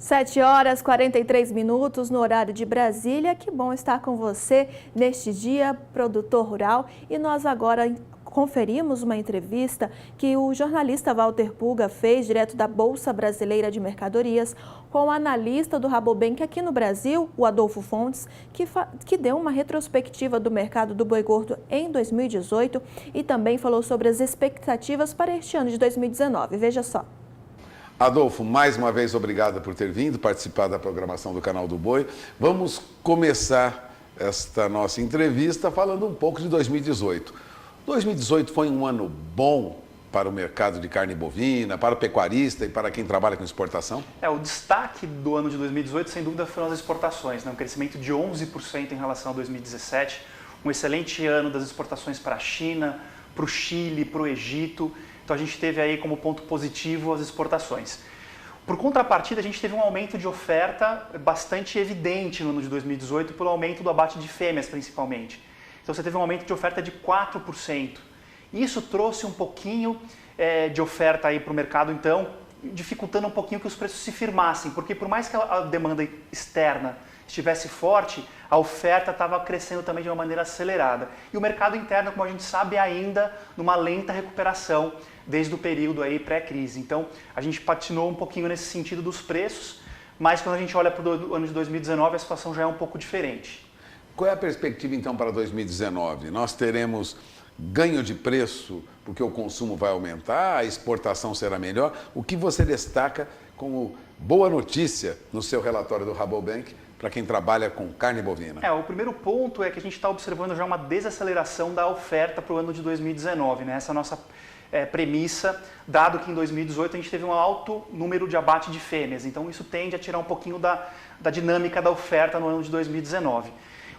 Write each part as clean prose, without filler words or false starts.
7 horas e 43 minutos no horário de Brasília. Que bom estar com você neste dia, produtor rural. E nós agora conferimos uma entrevista que o jornalista Walter Pulga fez direto da Bolsa Brasileira de Mercadorias com o analista do Rabobank aqui no Brasil, o Adolfo Fontes, que deu uma retrospectiva do mercado do boi gordo em 2018 e também falou sobre as expectativas para este ano de 2019. Veja só. Adolfo, mais uma vez, obrigado por ter vindo participar da programação do Canal do Boi. Vamos começar esta nossa entrevista falando um pouco de 2018. 2018 foi um ano bom para o mercado de carne bovina, para o pecuarista e para quem trabalha com exportação? O destaque do ano de 2018, sem dúvida, foram as exportações, né? Um crescimento de 11% em relação a 2017, um excelente ano das exportações para a China, para o Chile, para o Egito. Então a gente teve aí como ponto positivo as exportações. Por contrapartida, a gente teve um aumento de oferta bastante evidente no ano de 2018 pelo aumento do abate de fêmeas, principalmente. Então você teve um aumento de oferta de 4%. Isso trouxe um pouquinho de oferta aí para o mercado, então, dificultando um pouquinho que os preços se firmassem, porque por mais que a demanda externa estivesse forte, a oferta estava crescendo também de uma maneira acelerada. E o mercado interno, como a gente sabe, ainda numa lenta recuperação desde o período aí pré-crise. Então, a gente patinou um pouquinho nesse sentido dos preços, mas quando a gente olha para o ano de 2019, a situação já é um pouco diferente. Qual é a perspectiva, então, para 2019? Nós teremos ganho de preço porque o consumo vai aumentar, a exportação será melhor. O que você destaca como boa notícia no seu relatório do Rabobank para quem trabalha com carne bovina? O primeiro ponto é que a gente está observando já uma desaceleração da oferta para o ano de 2019, né? Essa é a nossa premissa, dado que em 2018 a gente teve um alto número de abate de fêmeas, então isso tende a tirar um pouquinho da dinâmica da oferta no ano de 2019.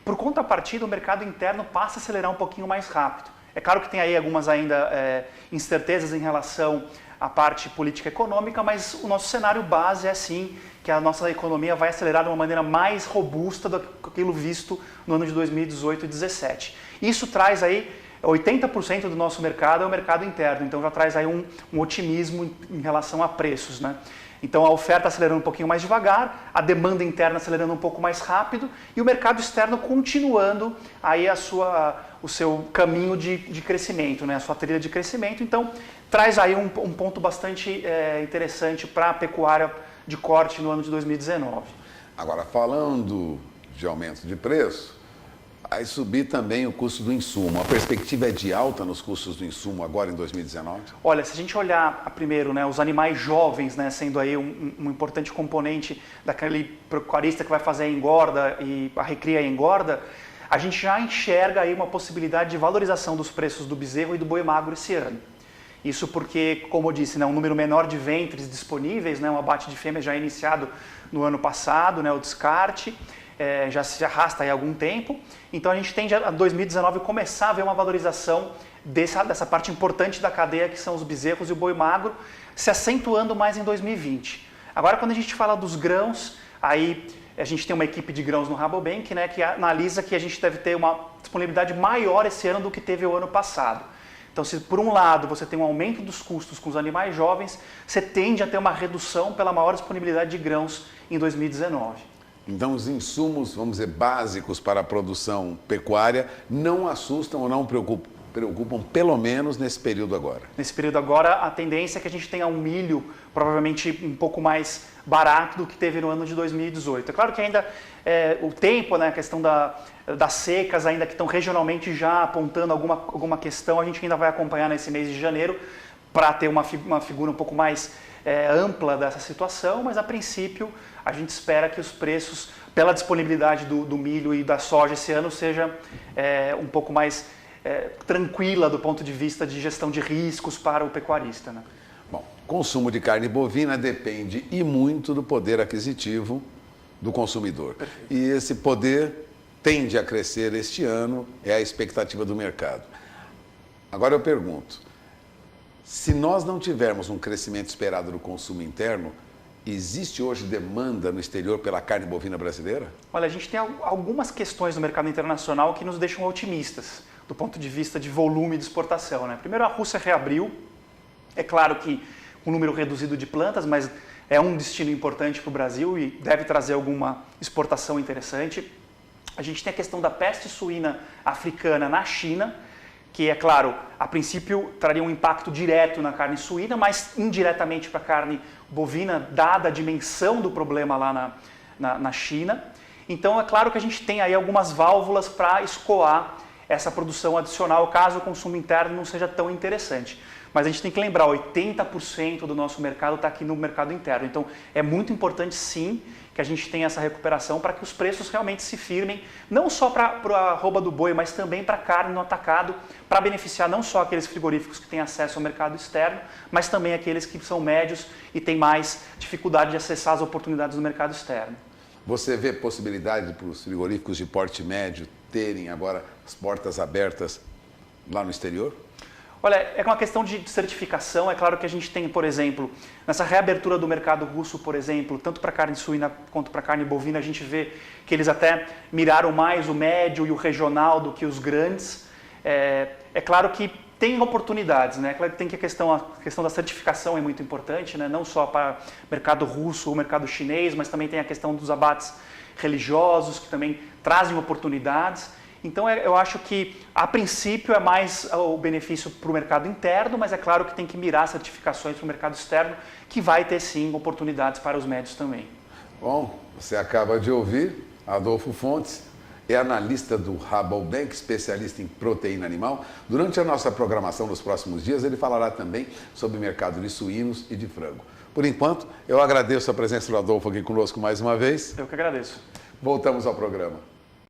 Por contrapartida, o mercado interno passa a acelerar um pouquinho mais rápido. É claro que tem aí algumas ainda incertezas em relação à parte política e econômica, mas o nosso cenário base é sim que a nossa economia vai acelerar de uma maneira mais robusta do que aquilo visto no ano de 2018 e 2017. Isso traz aí 80% do nosso mercado é o mercado interno, então já traz aí um otimismo em relação a preços, né? Então a oferta acelerando um pouquinho mais devagar, a demanda interna acelerando um pouco mais rápido e o mercado externo continuando aí o seu caminho de crescimento, né? A sua trilha de crescimento. Então traz aí um ponto bastante interessante para a pecuária de corte no ano de 2019. Agora, falando de aumento de preço, vai subir também o custo do insumo. A perspectiva é de alta nos custos do insumo agora em 2019? Olha, se a gente olhar primeiro, né, os animais jovens, né, sendo aí um importante componente daquele pecuarista que vai fazer a engorda e a recria e a engorda, a gente já enxerga aí uma possibilidade de valorização dos preços do bezerro e do boi magro esse ano. Isso porque, como eu disse, né, um número menor de ventres disponíveis, né, um abate de fêmeas já iniciado no ano passado, né, o descarte, já se arrasta aí há algum tempo. Então a gente tende a 2019 começar a ver uma valorização dessa parte importante da cadeia, que são os bezerros e o boi magro, se acentuando mais em 2020. Agora, quando a gente fala dos grãos, aí a gente tem uma equipe de grãos no Rabobank, né, que analisa que a gente deve ter uma disponibilidade maior esse ano do que teve o ano passado. Então, se por um lado você tem um aumento dos custos com os animais jovens, você tende a ter uma redução pela maior disponibilidade de grãos em 2019. Então, os insumos, vamos dizer, básicos para a produção pecuária não assustam ou não preocupam, pelo menos nesse período agora? Nesse período agora, a tendência é que a gente tenha um milho provavelmente um pouco mais barato do que teve no ano de 2018. É claro que ainda o tempo, né, a questão das secas ainda que estão regionalmente já apontando alguma questão, a gente ainda vai acompanhar nesse mês de janeiro para ter uma figura um pouco mais ampla dessa situação, mas a princípio a gente espera que os preços, pela disponibilidade do milho e da soja esse ano, seja um pouco mais tranquila do ponto de vista de gestão de riscos para o pecuarista, né? Bom, consumo de carne bovina depende e muito do poder aquisitivo do consumidor. Perfeito. E esse poder tende a crescer este ano, é a expectativa do mercado. Agora eu pergunto, se nós não tivermos um crescimento esperado do consumo interno, existe hoje demanda no exterior pela carne bovina brasileira? Olha, a gente tem algumas questões no mercado internacional que nos deixam otimistas do ponto de vista de volume de exportação, né? Primeiro, a Rússia reabriu. É claro que com um número reduzido de plantas, mas é um destino importante para o Brasil e deve trazer alguma exportação interessante. A gente tem a questão da peste suína africana na China, que, é claro, a princípio traria um impacto direto na carne suína, mas indiretamente para a carne bovina, dada a dimensão do problema lá na China. Então, é claro que a gente tem aí algumas válvulas para escoar essa produção adicional, caso o consumo interno não seja tão interessante. Mas a gente tem que lembrar, 80% do nosso mercado está aqui no mercado interno. Então, é muito importante, sim, que a gente tenha essa recuperação para que os preços realmente se firmem, não só para a arroba do boi, mas também para a carne no atacado, para beneficiar não só aqueles frigoríficos que têm acesso ao mercado externo, mas também aqueles que são médios e têm mais dificuldade de acessar as oportunidades do mercado externo. Você vê possibilidade para os frigoríficos de porte médio terem agora as portas abertas lá no exterior? Olha, é uma questão de certificação. É claro que a gente tem, por exemplo, nessa reabertura do mercado russo, por exemplo, tanto para carne suína quanto para carne bovina, a gente vê que eles até miraram mais o médio e o regional do que os grandes. É claro que tem oportunidades, né? É claro que tem que a questão da certificação é muito importante, né? Não só para o mercado russo ou mercado chinês, mas também tem a questão dos abates religiosos, que também trazem oportunidades. Então, eu acho que, a princípio, é mais o benefício para o mercado interno, mas é claro que tem que mirar certificações para o mercado externo, que vai ter, sim, oportunidades para os médios também. Bom, você acaba de ouvir Adolfo Fontes, é analista do Rabobank, especialista em proteína animal. Durante a nossa programação nos próximos dias, ele falará também sobre o mercado de suínos e de frango. Por enquanto, eu agradeço a presença do Adolfo aqui conosco mais uma vez. Eu que agradeço. Voltamos ao programa.